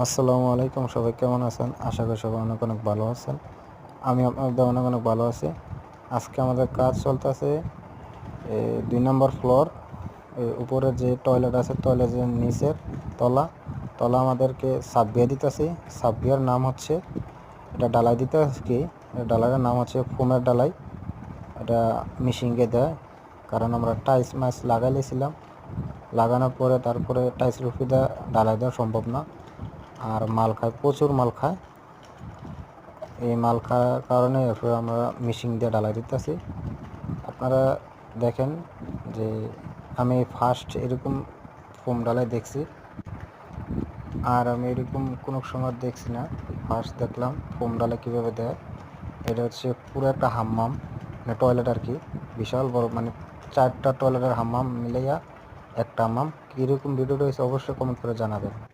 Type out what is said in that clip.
আসসালামু আলাইকুম, সবাই কেমন আছেন? আশা করি সবাই অনেক অনেক ভালো আছেন। আমি আপনাদের অনেক অনেক ভালো আছি। আজকে আমাদের কাজ চলতেছে 2 নম্বর ফ্লোর, উপরে যে টয়লেট আছে, টয়লেটের নিচের তলা তলা আমাদেরকে সাববিয়া দিতেছি। সাববিয়ার নাম হচ্ছে, এটা ডালাই দিতে কি, ডালাইয়ের নাম হচ্ছে ফোমের ডালাই। এটা মিশিংয়ে দেয়, কারণ আমরা টাইলস মাইস লাগাইলেছিলাম। লাগানোর পরে তারপরে টাইলসের উপরে ডালাই দেওয়া সম্ভব না, আর মাল খায়, প্রচুর মাল খায়। এই মাল খাওয়ার কারণে এরপরে আমরা মেশিন দিয়ে ডালাই দিতেছি। আপনারা দেখেন যে আমি ফার্স্ট এরকম ফোম ডালাই দেখছি, আর আমি এরকম কোনো সময় দেখছি না। ফার্স্ট দেখলাম ফোম ডালাই কীভাবে দেয়। এটা হচ্ছে পুরো একটা হাম্মাম, মানে টয়লেট আর কি, বিশাল বড়, মানে 4টা টয়লেটের হাম্মাম মিলাইয়া একটা হাম্মাম। কীরকম ভিডিওটা হয়েছে অবশ্যই কমেন্ট করে জানাবেন।